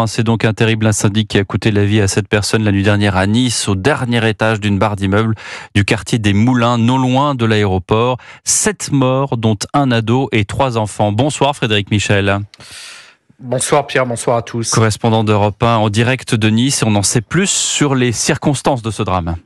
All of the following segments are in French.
C'est donc un terrible incendie qui a coûté la vie à 7 personnes la nuit dernière à Nice, au dernier étage d'une barre d'immeubles du quartier des Moulins, non loin de l'aéroport. 7 morts, dont un ado et 3 enfants. Bonsoir Frédéric Michel. Bonsoir Pierre, bonsoir à tous. Correspondant d'Europe 1 en direct de Nice, et on en sait plus sur les circonstances de ce drame.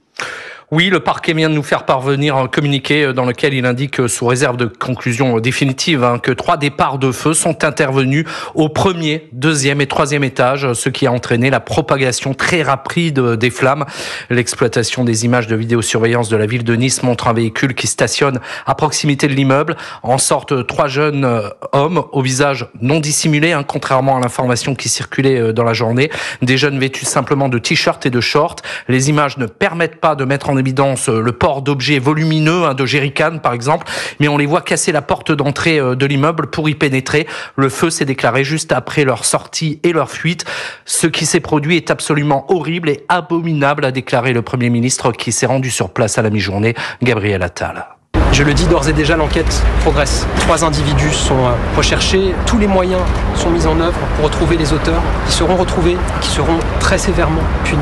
Oui, le parquet vient de nous faire parvenir un communiqué dans lequel il indique, sous réserve de conclusion définitive, que 3 départs de feu sont intervenus au 1er, 2e et 3e étage, ce qui a entraîné la propagation très rapide des flammes. L'exploitation des images de vidéosurveillance de la ville de Nice montre un véhicule qui stationne à proximité de l'immeuble. En sortent 3 jeunes hommes au visage non dissimulé, contrairement à l'information qui circulait dans la journée. Des jeunes vêtus simplement de t-shirts et de shorts. Les images ne permettent pas de mettre en évidence le port d'objets volumineux, de jerrycans par exemple, mais on les voit casser la porte d'entrée de l'immeuble pour y pénétrer. Le feu s'est déclaré juste après leur sortie et leur fuite. Ce qui s'est produit est absolument horrible et abominable, a déclaré le Premier ministre qui s'est rendu sur place à la mi-journée, Gabriel Attal. Je le dis d'ores et déjà, l'enquête progresse. 3 individus sont recherchés. Tous les moyens sont mis en œuvre pour retrouver les auteurs qui seront retrouvés et qui seront très sévèrement punis.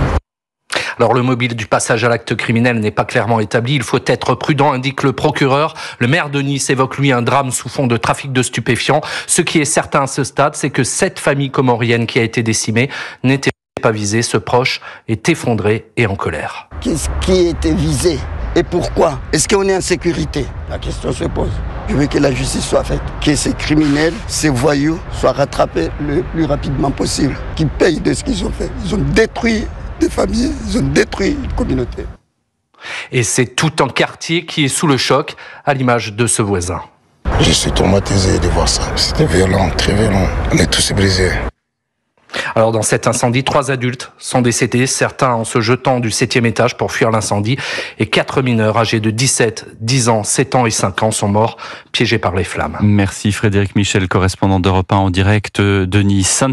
Alors le mobile du passage à l'acte criminel n'est pas clairement établi. Il faut être prudent, indique le procureur. Le maire de Nice évoque lui un drame sous fond de trafic de stupéfiants. Ce qui est certain à ce stade, c'est que cette famille comorienne qui a été décimée n'était pas visée. Ce proche est effondré et en colère. Qu'est-ce qui était visé et pourquoi? Est-ce qu'on est en sécurité? La question se pose. Je veux que la justice soit faite, que ces criminels, ces voyous soient rattrapés le plus rapidement possible, qu'ils payent de ce qu'ils ont fait. Ils ont détruit des familles, ils ont détruit une communauté. Et c'est tout un quartier qui est sous le choc, à l'image de ce voisin. Je suis traumatisé de voir ça. C'était violent, très violent. On est tous brisés. Alors dans cet incendie, 3 adultes sont décédés, certains en se jetant du 7e étage pour fuir l'incendie, et 4 mineurs âgés de 17, 10 ans, 7 ans et 5 ans sont morts, piégés par les flammes. Merci Frédéric Michel, correspondant d'Europe 1 en direct de Nice.